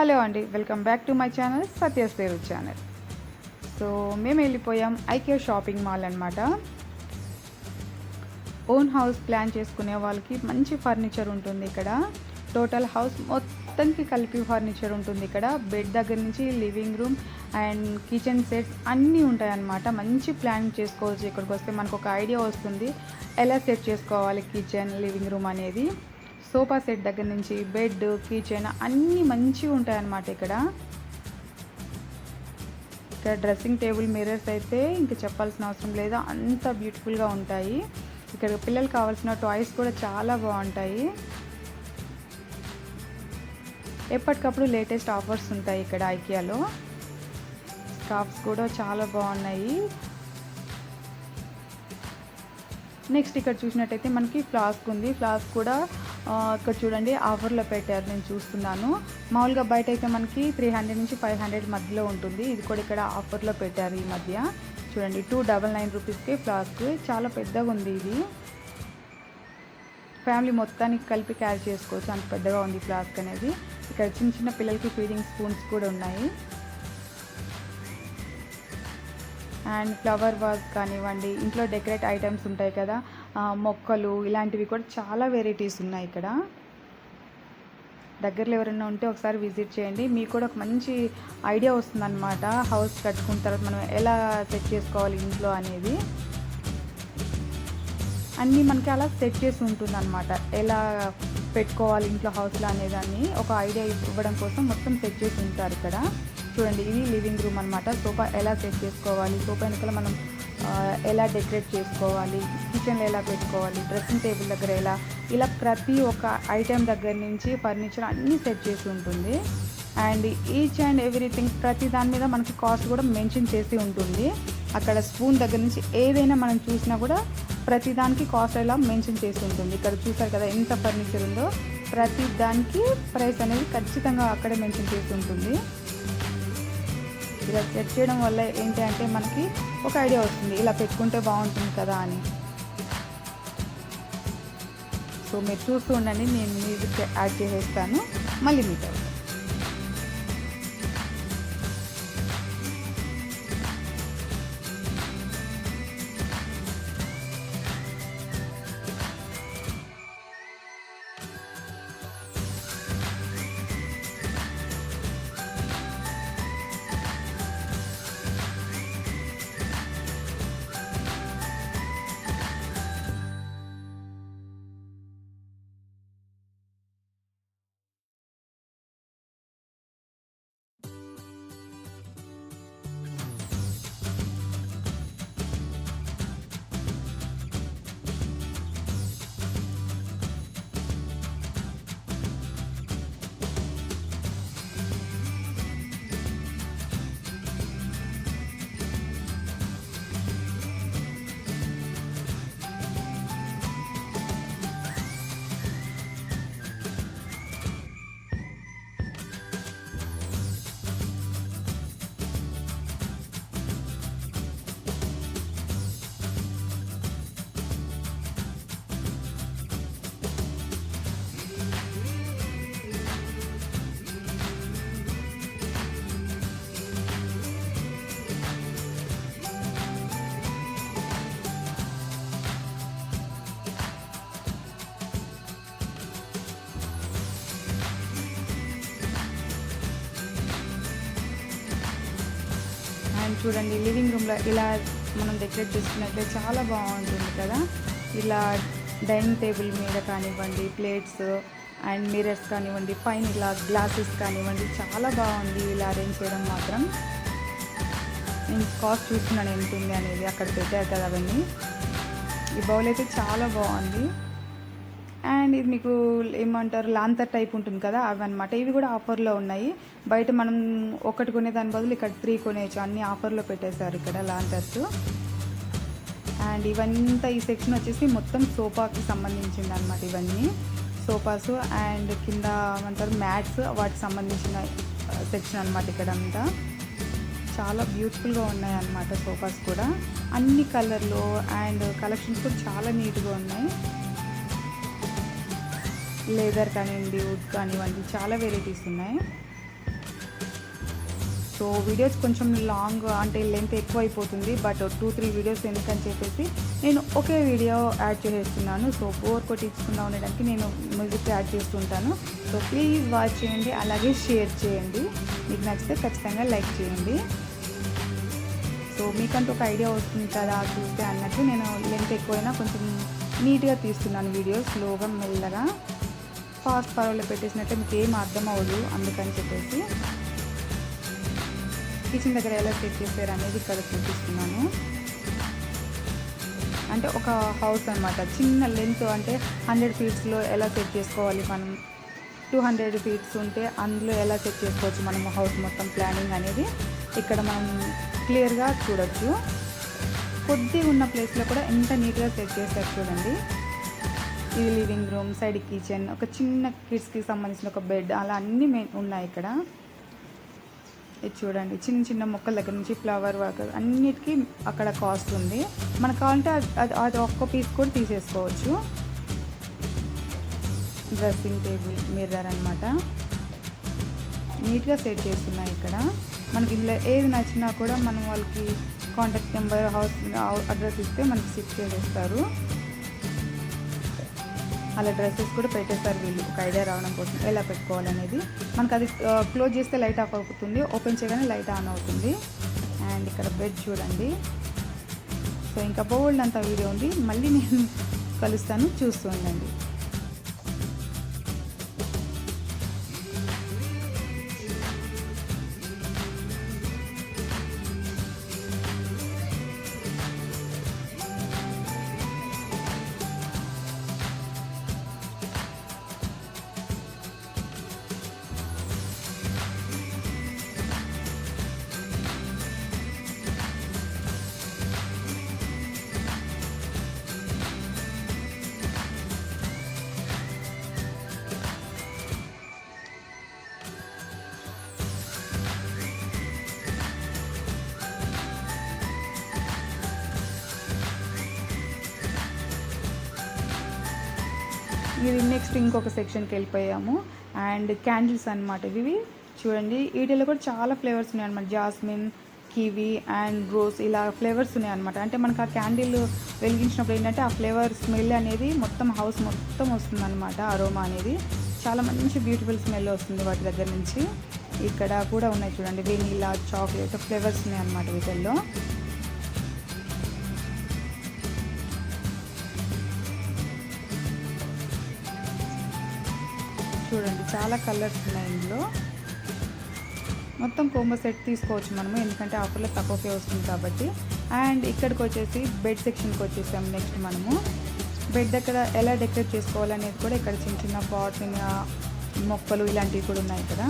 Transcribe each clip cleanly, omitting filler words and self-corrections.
Hello అండి, welcome back to my channel సత్యస్తేరు channel. So మేము వెళ్ళిపోయాం ఐకియా షాపింగ్ మాల్ అనమాట. ఓన్ హౌస్ ప్లాన్ చేసుకునే వాళ్ళకి మంచి ఫర్నిచర్ ఉంటుంది ఇక్కడ. టోటల్ హౌస్ మొత్తానికి కలిపి ఫర్నిచర్ ఉంటుంది ఇక్కడ. బెడ్ దగ్గర నుంచి living room and kitchen sets అన్నీ ఉంటాయన్నమాట. మంచి ప్లాన్ చేసుకోవచ్చు. ఇక్కడికి వస్తే మనకు ఒక ఐడియా వస్తుంది ఎలా సెట్ చేసుకోవాలి కిచెన్ లివింగ్ రూమ్ అనేది. సోఫా సెట్ దగ్గర నుంచి బెడ్ కిచెన్ అన్నీ మంచిగా ఉంటాయన్నమాట ఇక్కడ. డ్రెస్సింగ్ టేబుల్ మిర్రర్స్ అయితే ఇంకా చెప్పాల్సిన అవసరం లేదు, అంత బ్యూటిఫుల్గా ఉంటాయి. ఇక్కడ పిల్లలకు కావాల్సిన టాయ్స్ కూడా చాలా బాగుంటాయి. ఎప్పటికప్పుడు లేటెస్ట్ ఆఫర్స్ ఉంటాయి ఇక్కడ ఐకియాలో. స్కార్ఫ్స్ కూడా చాలా బాగున్నాయి. నెక్స్ట్ ఇక్కడ చూసినట్టయితే మనకి ఫ్లాస్క్ ఉంది. ఫ్లాస్క్ కూడా ఇక్కడ చూడండి ఆఫర్లో పెట్టారు, నేను చూస్తున్నాను. మామూలుగా బయట అయితే మనకి 300 నుంచి 500 మధ్యలో ఉంటుంది. ఇది కూడా ఇక్కడ ఆఫర్లో పెట్టారు ఈ మధ్య. చూడండి 299 రూపీస్కి ఫ్లాస్క్. చాలా పెద్దగా ఉంది ఇది. ఫ్యామిలీ మొత్తానికి కలిపి క్యారీ చేసుకోవచ్చు, అంత పెద్దగా ఉంది ఫ్లాస్క్ అనేది. ఇక్కడ చిన్న చిన్న పిల్లలకి ఫీడింగ్ స్పూన్స్ కూడా ఉన్నాయి. అండ్ ఫ్లవర్ వాజ్ కానివ్వండి, ఇంట్లో డెకరేట్ ఐటమ్స్ ఉంటాయి కదా, మొక్కలు ఇలాంటివి కూడా చాలా వెరైటీస్ ఉన్నాయి ఇక్కడ. దగ్గరలో ఎవరైనా ఉంటే ఒకసారి విజిట్ చేయండి, మీకు కూడా ఒక మంచి ఐడియా వస్తుందన్నమాట. హౌస్ కట్టుకున్న తర్వాత మనం ఎలా సెట్ చేసుకోవాలి ఇంట్లో అనేది అన్నీ మనకి అలా సెట్ చేసి ఉంటుందన్నమాట. ఎలా పెట్టుకోవాలి ఇంట్లో హౌస్లో అనేదాన్ని ఒక ఐడియా ఇవ్వడం కోసం మొత్తం సెట్ చేసి ఉంటారు ఇక్కడ. చూడండి ఇది లివింగ్ రూమ్ అనమాట. సోఫా ఎలా సెట్ చేసుకోవాలి, సోఫా వెనకాల మనం ఎలా డెకరేట్ చేసుకోవాలి, కిచెన్లో ఎలా పెట్టుకోవాలి, డ్రెస్సింగ్ టేబుల్ దగ్గర ఇలా ప్రతి ఒక్క ఐటెం దగ్గర నుంచి ఫర్నిచర్ అన్నీ సెట్ చేసి ఉంటుంది. అండ్ ఈచ్ అండ్ ఎవ్రీథింగ్ ప్రతి దాని మీద మనకి కాస్ట్ కూడా మెన్షన్ చేసి ఉంటుంది. అక్కడ స్పూన్ దగ్గర నుంచి ఏదైనా మనం చూసినా కూడా ప్రతి దానికి కాస్ట్ ఎలా మెన్షన్ చేసి ఉంటుంది. ఇక్కడ చూసారు కదా ఎంత ఫర్నిచర్ ఉందో, ప్రతి దానికి ప్రైస్ అనేది ఖచ్చితంగా అక్కడే మెన్షన్ చేసి ఉంటుంది. ఇలా సెట్ చేయడం వల్ల ఏంటి అంటే మనకి ఒక ఐడియా వస్తుంది, ఇలా పెట్టుకుంటే బాగుంటుంది కదా అని. సో మీరు చూస్తూ ఉండండి, నేను మ్యూజిక్ యాడ్ చేసేస్తాను, మళ్ళీ మీట్ అవుతాను. అండ్ చూడండి లివింగ్ రూమ్లో ఇలా మనం డెకరేట్ చేసుకున్నట్లయితే చాలా బాగుంటుంది కదా. ఇలా డైనింగ్ టేబుల్ మీద కానివ్వండి, ప్లేట్స్ అండ్ మిర్రర్స్ కానివ్వండి, పైన ఇలా గ్లాసెస్ కానివ్వండి, చాలా బాగుంది ఇలా అరేంజ్ చేయడం మాత్రం. నేను కాస్ట్ చూస్తున్నాను ఎంత ఉంది అనేది, అక్కడ పెట్టారు కదా అవన్నీ. ఈ బౌల్ అయితే చాలా బాగుంది. అండ్ ఇది మీకు ఏమంటారు లాంతర్ టైప్ ఉంటుంది కదా, అవి అనమాట. ఇవి కూడా ఆఫర్లో ఉన్నాయి. బయట మనం ఒకటి కొనే దాని బదులు ఇక్కడ 3 కొనేయచ్చు, అన్నీ ఆఫర్లో పెట్టేశారు ఇక్కడ లాంతర్స్. అండ్ ఇవంతా ఈ సెక్షన్ వచ్చేసి మొత్తం సోఫాకి సంబంధించింది అనమాట. ఇవన్నీ సోఫాస్ అండ్ కింద ఏమంటారు మ్యాట్స్, వాటికి సంబంధించిన సెక్షన్ అనమాట ఇక్కడంతా. చాలా బ్యూటిఫుల్గా ఉన్నాయి అన్నమాట సోఫాస్ కూడా, అన్ని కలర్లో. అండ్ కలెక్షన్స్ కూడా చాలా నీట్గా ఉన్నాయి. లెదర్ కానివ్వండి, వుడ్ కానివ్వండి, చాలా వెరైటీస్ ఉన్నాయి. సో వీడియోస్ కొంచెం లాంగ్ అంటే లెంత్ ఎక్కువ అయిపోతుంది, బట్ 2-3 వీడియోస్ ఎందుకని చెప్పేసి నేను ఒకే వీడియో యాడ్ చేసేస్తున్నాను. సో బోర్ కొట్టించకుండా ఉండడానికి నేను మ్యూజిక్ యాడ్ చేస్తుంటాను. సో ప్లీజ్ వాచ్ చేయండి, అలాగే షేర్ చేయండి. మీకు నచ్చితే ఖచ్చితంగా లైక్ చేయండి. సో మీకంటూ ఒక ఐడియా వస్తుంది కదా చూస్తే అన్నట్టు నేను లెంత్ ఎక్కువైనా కొంచెం నీట్గా తీస్తున్నాను వీడియో, స్లోగా మెల్లగా. ఫాస్ట్ ఫార్వర్డ్లో పెట్టేసినట్టే మీకు ఏం అర్థం అవ్వదు, అందుకని చెప్పేసి కిచెన్ దగ్గర ఎలా సెట్ చేశారు అనేది ఇక్కడ చూపిస్తున్నాను. అంటే ఒక హౌస్ అనమాట, చిన్న లెంత్ అంటే 100 ఫీట్స్లో ఎలా సెట్ చేసుకోవాలి మనం, 200 ఫీట్స్ ఉంటే అందులో ఎలా సెట్ చేసుకోవచ్చు మనం హౌస్ మొత్తం ప్లానింగ్ అనేది ఇక్కడ మనం క్లియర్గా చూడొచ్చు. కొద్దిగా ఉన్న ప్లేస్లో కూడా ఎంత నీట్గా సెట్ చేస్తారు చూడండి. ఇది లివింగ్ రూమ్, సైడ్ కిచెన్, ఒక చిన్న కిడ్స్కి సంబంధించిన ఒక బెడ్, అలా అన్నీ ఉన్నాయి ఇక్కడ. ఇది చూడండి, చిన్న చిన్న మొక్కల దగ్గర నుంచి ఫ్లవర్ వర్క్ అన్నిటికీ అక్కడ కాస్ట్ ఉంది. మనకు కావాలంటే అది ఒక్క పీస్ కూడా తీసేసుకోవచ్చు. డ్రెస్సింగ్ టేబుల్, మిర్రర్ అనమాట, నీట్గా సెట్ చేస్తున్నాయి ఇక్కడ. మనకి ఇందులో ఏది నచ్చినా కూడా మనం వాళ్ళకి కాంటాక్ట్ నెంబర్, హౌస్ అడ్రస్ ఇస్తే మనకి షిఫ్ట్ చేసేస్తారు. అలా డ్రెస్సెస్ కూడా పెట్టేస్తారు వీళ్ళు, ఒక ఐడియా రావడం కోసం ఎలా పెట్టుకోవాలనేది. మనకు అది క్లోజ్ చేస్తే లైట్ ఆఫ్ అవుతుంది, ఓపెన్ చేయగానే లైట్ ఆన్ అవుతుంది. అండ్ ఇక్కడ బెడ్ చూడండి. సో ఇంకా బోల్డ్ అంత వీడియో ఉంది, మళ్ళీ నేను కలుస్తాను, చూస్తూ ఉండండి. ఇది నెక్స్ట్ ఇంకొక సెక్షన్కి వెళ్ళిపోయాము. అండ్ క్యాండిల్స్ అనమాట ఇవి చూడండి. వీటిలో కూడా చాలా ఫ్లేవర్స్ ఉన్నాయి అనమాట, జాస్మిన్, కివి అండ్ రోజ్, ఇలా ఫ్లేవర్స్ ఉన్నాయి అనమాట. అంటే మనకు ఆ క్యాండిల్ వెలిగించినప్పుడు ఏంటంటే ఆ ఫ్లేవర్ స్మెల్ అనేది మొత్తం హౌస్ మొత్తం వస్తుంది అనమాట. అరోమా అనేది చాలా మంచి బ్యూటిఫుల్ స్మెల్ వస్తుంది వాటి దగ్గర నుంచి. ఇక్కడ కూడా ఉన్నాయి చూడండి, వెనీలా, చాక్లెట్ ఫ్లేవర్స్ ఉన్నాయి అనమాట వీటిల్లో. చూడండి చాలా కలర్స్ ఉన్నాయి ఇందులో. మొత్తం కోంబో సెట్ తీసుకోవచ్చు మనము, ఎందుకంటే ఆఫర్లో తక్కువకే వస్తుంది కాబట్టి. అండ్ ఇక్కడికి వచ్చేసి బెడ్ సెక్షన్కి వచ్చేసాము. నెక్స్ట్ మనము బెడ్ దగ్గర ఎలా డెకరేట్ చేసుకోవాలనేది కూడా ఇక్కడ చిన్న చిన్న పాట్స్, మొక్కలు ఇలాంటివి కూడా ఉన్నాయి ఇక్కడ.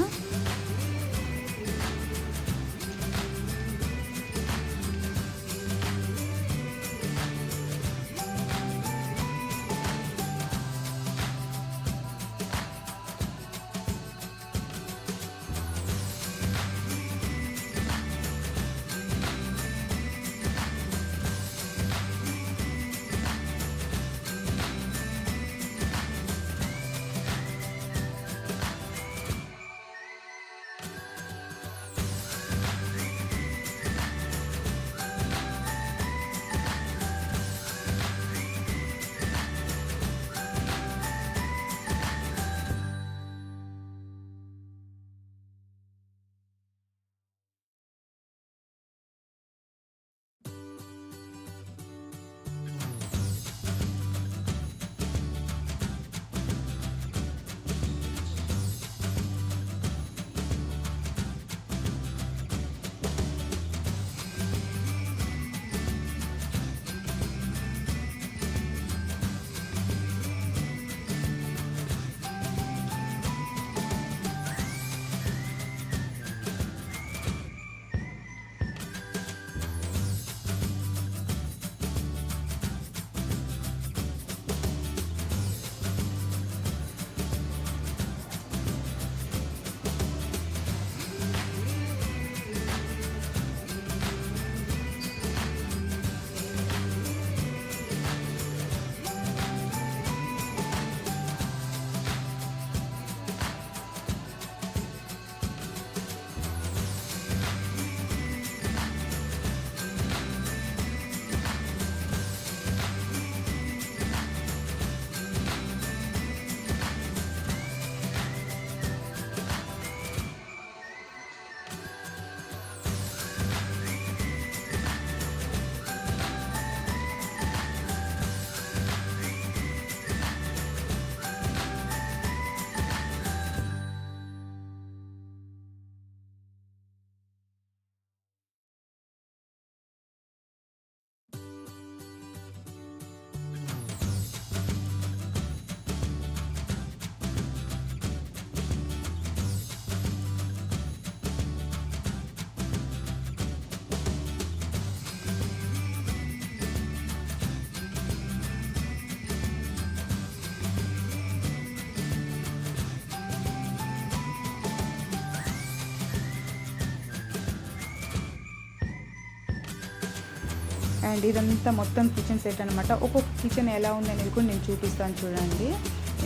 అండ్ ఇదంతా మొత్తం కిచెన్ సెట్ అనమాట. ఒక్కొక్క కిచెన్ ఎలా ఉంది అనేది కూడా నేను చూపిస్తాను చూడండి.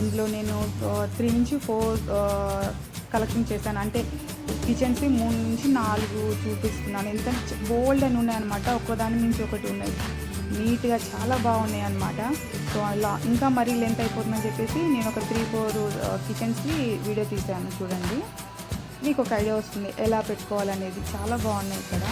ఇందులో నేను 3 నుంచి 4 కలెక్షన్ చేశాను. అంటే కిచెన్స్ 3 నుంచి 4 చూపిస్తున్నాను. ఎందుకంటే బోల్డ్ అని ఉన్నాయన్నమాట. ఒక్కదాని నుంచి ఒకటి ఉన్నాయి, నీట్గా చాలా బాగున్నాయి అన్నమాట. సో అలా ఇంకా మరీ లెంత్ అయిపోతుందని చెప్పేసి నేను ఒక 3-4 కిచెన్స్కి వీడియో తీసాను చూడండి. మీకు ఒక ఐడియా వస్తుంది ఎలా పెట్టుకోవాలనేది. చాలా బాగున్నాయి ఇక్కడ.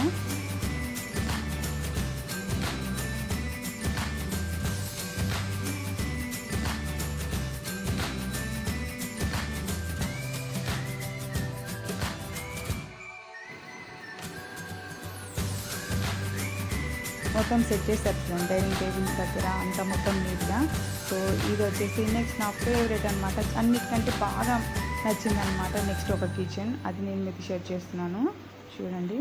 మొత్తం సెట్ చేస్తారు చూడండి, డైనింగ్ టేబుల్ దగ్గర అంతా మొత్తం నీట్గా. సో ఇది వచ్చేసి నెక్స్ట్ నా ఫేవరెట్ అనమాట, అన్నిటికంటే బాగా నచ్చిందనమాట. నెక్స్ట్ ఒక కిచెన్, అది నేను మీకు షేర్ చేస్తున్నాను చూడండి.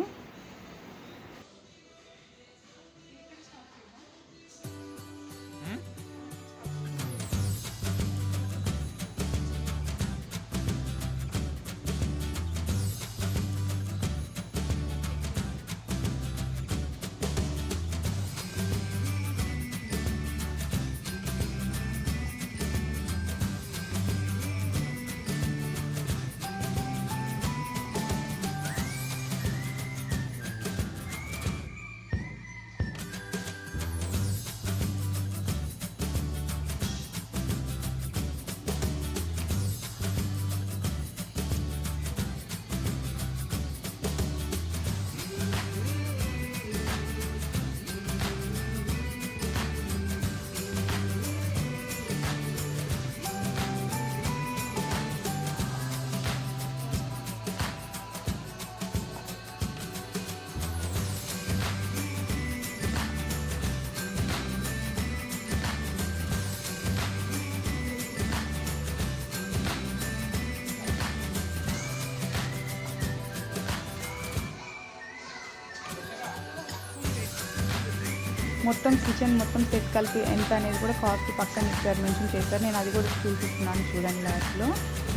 మొత్తం కిచెన్ మొత్తం సెట్ కలిపి ఎంత అనేది కూడా కాస్ట్ పక్కన ఇచ్చారు, మెన్షన్ చేస్తారు. నేను అది కూడా చూపిస్తున్నాను చూడండి లాస్ట్లో.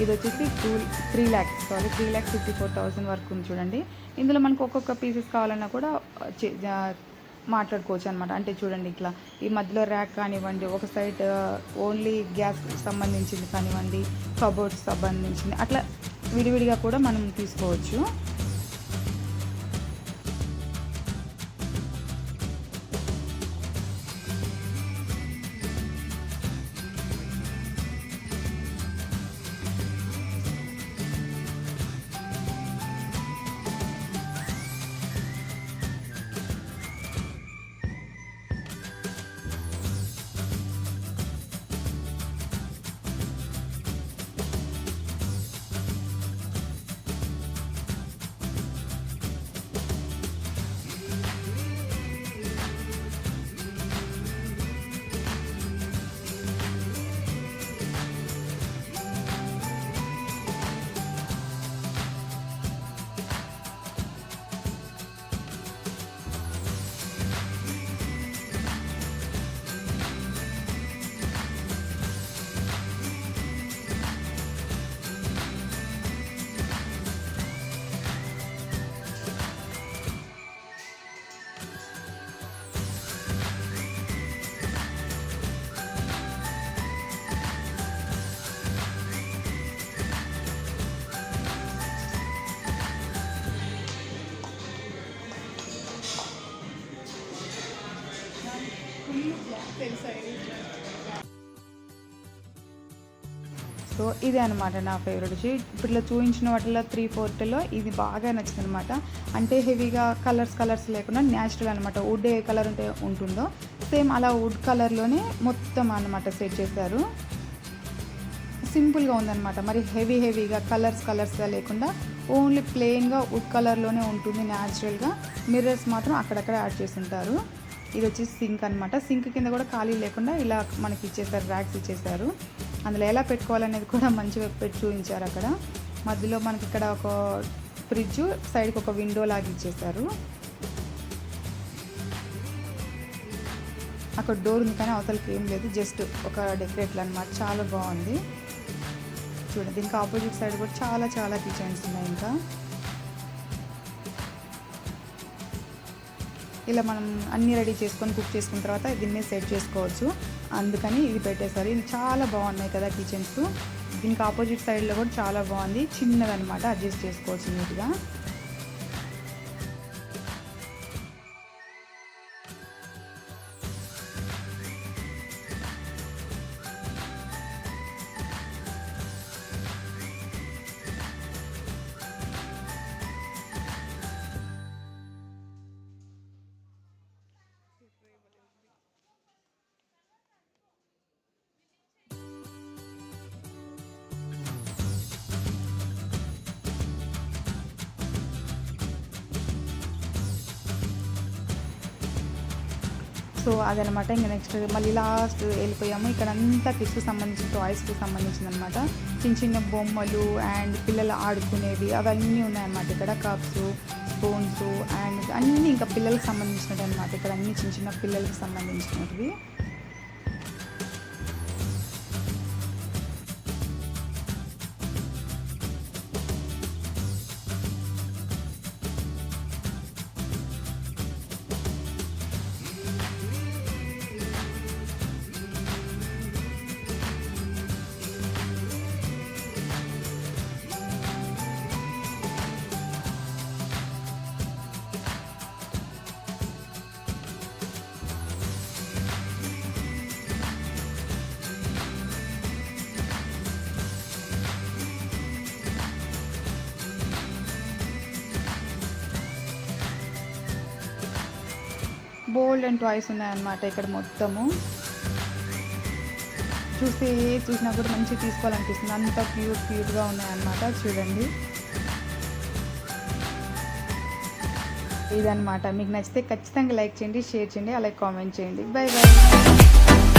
ఇది వచ్చేసి 3,54,000 వరకు ఉంది చూడండి. ఇందులో మనకు ఒక్కొక్క పీసెస్ కావాలన్నా కూడా మాట్లాడుకోవచ్చు అనమాట. అంటే చూడండి ఇట్లా ఈ మధ్యలో ర్యాక్ కానివ్వండి, ఒక సైడ్ ఓన్లీ గ్యాస్ సంబంధించింది కానివ్వండి, కబోర్డ్స్ సంబంధించింది, అట్లా విడివిడిగా కూడా మనం తీసుకోవచ్చు. సో ఇదే అనమాట నా ఫేవరెట్ వచ్చి. ఇప్పుడు చూపించిన వాటిలో 3/4లో ఇది బాగా నచ్చింది అనమాట. అంటే హెవీగా కలర్స్ లేకుండా న్యాచురల్ అనమాట. వుడ్ ఏ కలర్ ఉంటుందో సేమ్ అలా వుడ్ కలర్లోనే మొత్తం అనమాట సెట్ చేశారు. సింపుల్గా ఉందన్నమాట. మరి హెవీగా కలర్స్గా లేకుండా ఓన్లీ ప్లెయిన్గా వుడ్ కలర్లోనే ఉంటుంది న్యాచురల్గా. మిర్రర్స్ మాత్రం అక్కడక్కడ యాడ్ చేసి ఉంటారు. ఇది వచ్చేసి సింక్ అనమాట. సింక్ కింద కూడా ఖాళీ లేకుండా ఇలా మనకి ఇచ్చేసారు, ర్యాక్స్ ఇచ్చేసారు. అందులో ఎలా పెట్టుకోవాలనేది కూడా మంచిగా పెట్టి చూపించారు అక్కడ. మధ్యలో మనకి ఇక్కడ ఒక ఫ్రిడ్జ్, సైడ్కి ఒక విండో లాగా ఇచ్చేసారు. అక్కడ డోర్ ఉంది కానీ అవతలకి ఏం లేదు, జస్ట్ ఒక డెకరేట్లు అనమాట. చాలా బాగుంది చూడండి. దీనికి ఆపోజిట్ సైడ్ కూడా చాలా కిచెన్స్ ఉన్నాయి. ఇంకా ఇలా మనం అన్నీ రెడీ చేసుకొని కుక్ చేసుకున్న తర్వాత దీన్ని సెట్ చేసుకోవచ్చు. అందుకని ఇది పెట్టేశారు. ఇది చాలా బాగున్నాయి కదా కిచెన్స్. దీనికి ఆపోజిట్ సైడ్లో కూడా చాలా బాగుంది, చిన్నదనమాట, అడ్జస్ట్ చేసుకోవచ్చు నీట్గా. సో అదనమాట. ఇంకా నెక్స్ట్ మళ్ళీ లాస్ట్ వెళ్ళిపోయాము. ఇక్కడ అంతా కిడ్స్కి సంబంధించిన టాయ్స్కి సంబంధించిందనమాట. చిన్న చిన్న బొమ్మలు అండ్ పిల్లలు ఆడుకునేవి అవన్నీ ఉన్నాయన్నమాట. ఇక్కడ కప్స్, స్పూన్స్ అండ్ అన్నీ ఇంకా పిల్లలకు సంబంధించినవి అనమాట. ఇక్కడ అన్నీ చిన్న చిన్న పిల్లలకి సంబంధించినవి. బోల్డ్ అండ్ టాయ్స్ ఉన్నాయన్నమాట ఇక్కడ మొత్తము. చూసినా కూడా మంచిగా తీసుకోవాలనిపిస్తుంది, అంత క్యూట్గా ఉన్నాయన్నమాట. చూడండి, ఇదన్నమాట. మీకు నచ్చితే ఖచ్చితంగా లైక్ చేయండి, షేర్ చేయండి, అలాగే కామెంట్ చేయండి. Bye bye.